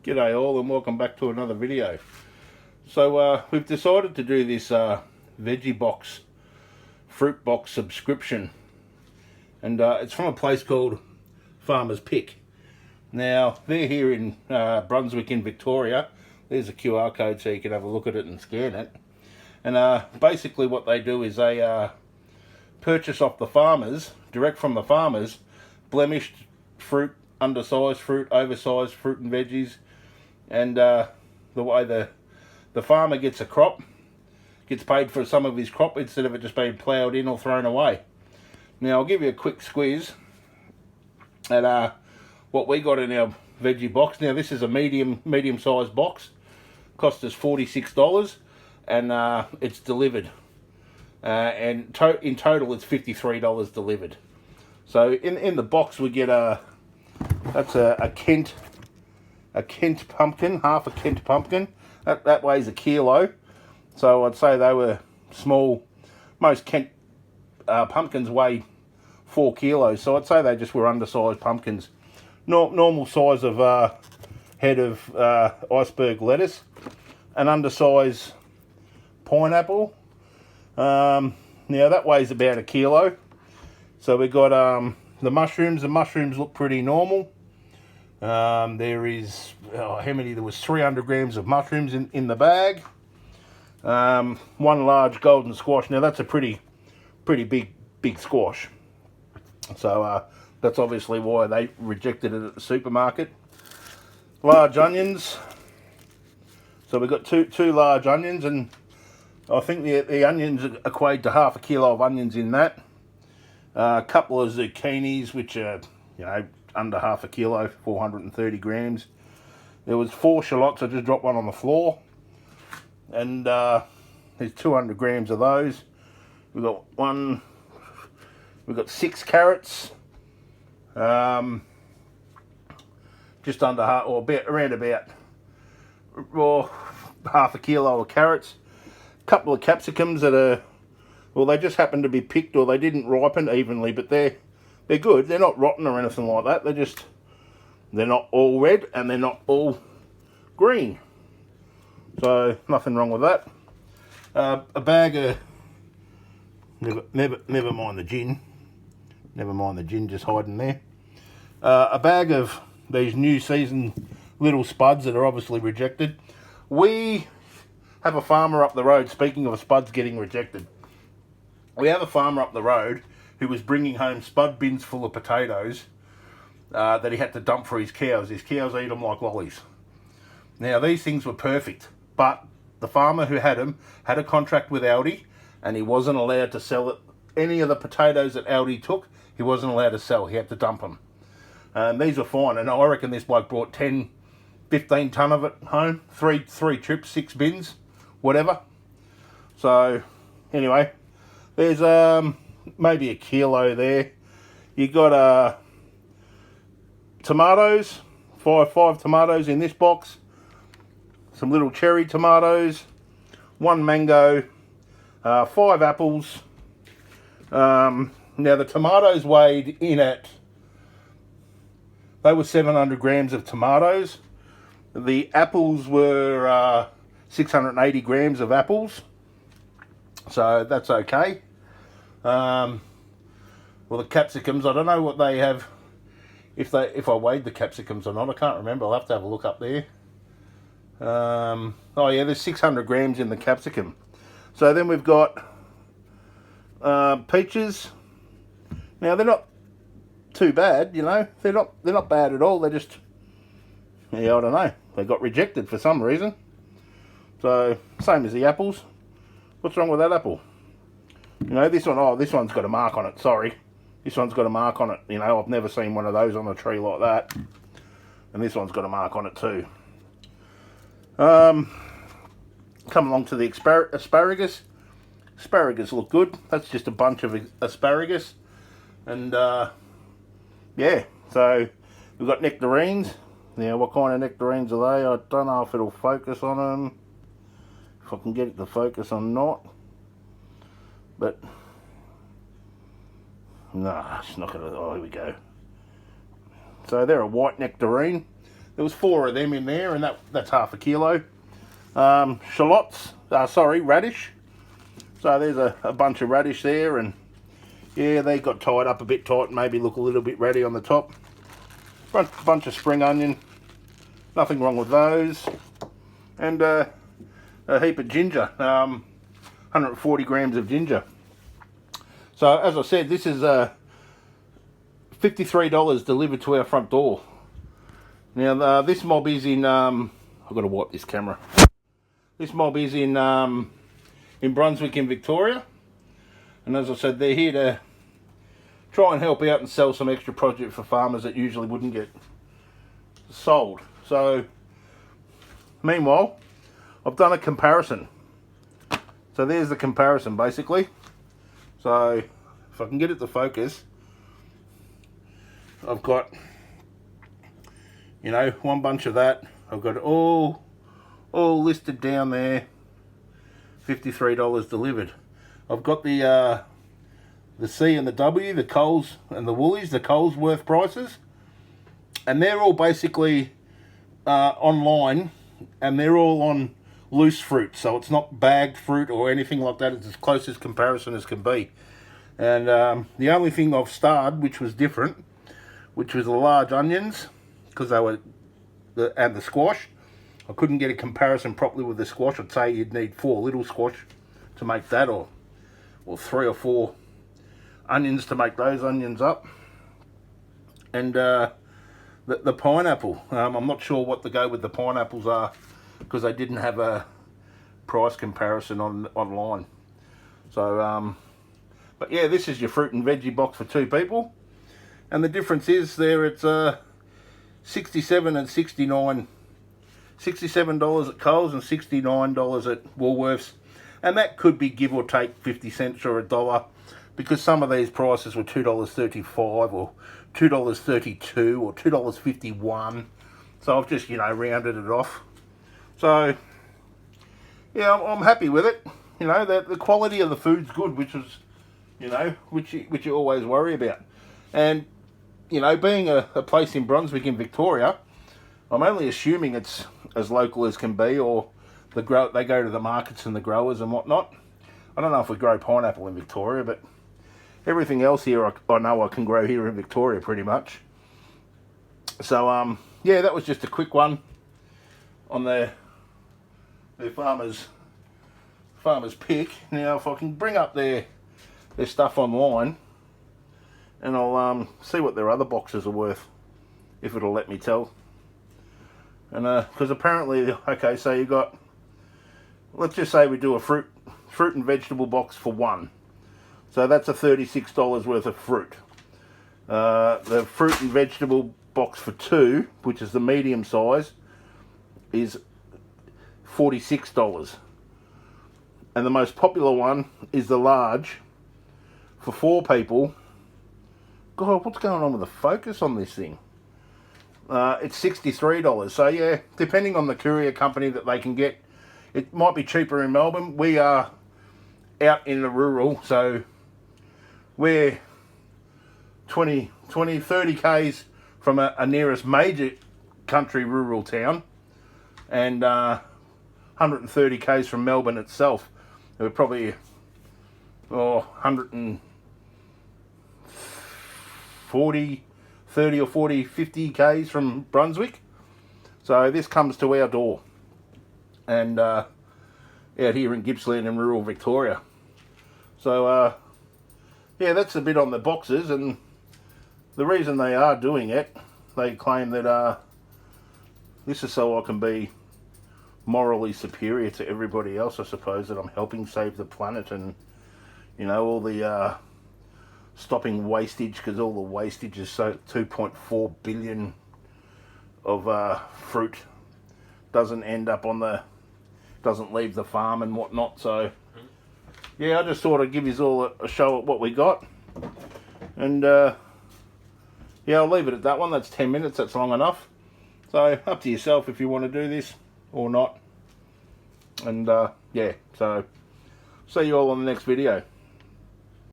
G'day all and welcome back to another video. So we've decided to do this veggie box, fruit box subscription, and it's from a place called Farmer's Pick. Now they're here in Brunswick in Victoria. There's a QR code so you can have a look at it and scan it. And basically what they do is they purchase off the farmers, direct from the farmers, blemished fruit, undersized fruit, oversized fruit and veggies. And the way the farmer gets a crop, gets paid for some of his crop instead of it just being ploughed in or thrown away. Now I'll give you a quick squeeze at what we got in our veggie box. Now this is a medium sized box, cost us $46, and it's delivered. And in total it's $53 delivered. So in the box we get that's a Kent pumpkin, half a Kent pumpkin. That weighs a kilo. So I'd say they were small. Most Kent pumpkins weigh 4 kilos. So I'd say they just were undersized pumpkins. Normal size of head of iceberg lettuce. An undersized pineapple. Now that weighs about a kilo. So we got the mushrooms. The mushrooms look pretty normal. There is, how many? There was 300 grams of mushrooms in the bag. One large golden squash. Now that's a pretty big squash. So that's obviously why they rejected it at the supermarket. Large onions. So we've got two large onions, and I think the onions equate to half a kilo of onions in that. A couple of zucchinis, which are, under half a kilo, 430 grams. There was 4 shallots. I just dropped one on the floor. And there's 200 grams of those. We've got 6 carrots. Just under half, or around about half a kilo of carrots. A couple of capsicums that are, well, they just happen to be picked, or they didn't ripen evenly, but they're good. They're not rotten or anything like that. They're not all red and they're not all green. So nothing wrong with that. A bag of, never mind the gin. Never mind the gin just hiding there. A bag of these new season little spuds that are obviously rejected. We have a farmer up the road, speaking of spuds getting rejected. We have a farmer up the road who was bringing home spud bins full of potatoes that he had to dump for his cows. His cows eat them like lollies. Now, these things were perfect, but the farmer who had them had a contract with Aldi, and he wasn't allowed to sell it. Any of the potatoes that Aldi took, he wasn't allowed to sell. He had to dump them. These were fine, and I reckon this bloke brought 10, 15 tonne of it home. Three trips, 6 bins, whatever. So, anyway, there's maybe a kilo there. You got tomatoes, five tomatoes in this box. Some little cherry tomatoes, 1 mango, 5 apples. Now the tomatoes weighed in at, they were 700 grams of tomatoes. The apples were 680 grams of apples. So that's okay. Well, the capsicums, I don't know what they have, if I weighed the capsicums or not. I can't remember. I'll have to have a look up there. Oh yeah, there's 600 grams in the capsicum. So then we've got peaches. Now they're not too bad, They're not bad at all. They're just, I don't know. They got rejected for some reason. So same as the apples. What's wrong with that apple? This one's got a mark on it, sorry. This one's got a mark on it. I've never seen one of those on a tree like that. And this one's got a mark on it too. Come along to the asparagus. Asparagus look good. That's just a bunch of asparagus. And yeah, so we've got nectarines. Now, what kind of nectarines are they? I don't know if it'll focus on them. If I can get it to focus or not. But no, it's not gonna. Oh, here we go. So they're a white nectarine. There was 4 of them in there, and that's half a kilo. Shallots, radish. So there's a bunch of radish there, and yeah, they got tied up a bit tight and maybe look a little bit ratty on the top. Bunch of spring onion, nothing wrong with those. And a heap of ginger, 140 grams of ginger. So as I said, this is $53 delivered to our front door. Now this mob is in, I've got to wipe this camera. This mob is in Brunswick in Victoria. And as I said, they're here to try and help out and sell some extra produce for farmers that usually wouldn't get sold. So, meanwhile, I've done a comparison. So there's the comparison basically. So, if I can get it to focus, I've got, you know, one bunch of that. I've got it all listed down there. $53 delivered. I've got the C and the W, the Coles and the Woolies, the Colesworth prices, and they're all basically online, and they're all on loose fruit, so it's not bagged fruit or anything like that. It's as close as comparison as can be. And the only thing I've starred, which was different, which was the large onions, because they were and the squash. I couldn't get a comparison properly with the squash. I'd say you'd need 4 little squash to make that, or 3 or 4 onions to make those onions up. And the pineapple, I'm not sure what to go with the pineapples are, because they didn't have a price comparison online. So but yeah, this is your fruit and veggie box for 2 people, and the difference is there it's $67 and $69. $67 at Coles and $69 at Woolworths, and that could be give or take 50 cents or $1, because some of these prices were $2.35 or $2.32 or $2.51. So I've just, you know, rounded it off. So yeah, I'm happy with it. You know, the quality of the food's good, which is, you know, which you always worry about. And you know, being a place in Brunswick in Victoria, I'm only assuming it's as local as can be, or they go to the markets and the growers and whatnot. I don't know if we grow pineapple in Victoria, but everything else here I know I can grow here in Victoria pretty much. So yeah, that was just a quick one on their farmers pick. Now if I can bring up their stuff online, and I'll see what their other boxes are worth, if it'll let me tell. And because apparently, okay, so you got, let's just say we do a fruit and vegetable box for 1, so that's a $36 worth of fruit. The fruit and vegetable box for 2, which is the medium size, is $46, and the most popular one is the large for 4 people. God, what's going on with the focus on this thing? It's $63. So yeah, depending on the courier company that they can get, it might be cheaper in Melbourne. We are out in the rural, so we're 30 k's from a nearest major country rural town, and 130 k's from Melbourne itself. We're probably 30 or 40, 50 k's from Brunswick. So this comes to our door, and out here in Gippsland in rural Victoria. So yeah, that's a bit on the boxes, and the reason they are doing it, they claim that this is so I can be morally superior to everybody else, I suppose, that I'm helping save the planet, and you know, all the stopping wastage, because all the wastage is so 2.4 billion of fruit doesn't end up doesn't leave the farm and whatnot. So yeah, I just thought I'd give you all a show at what we got, and yeah, I'll leave it at that one. That's 10 minutes, that's long enough. So up to yourself if you want to do this or not. And yeah, so see you all on the next video.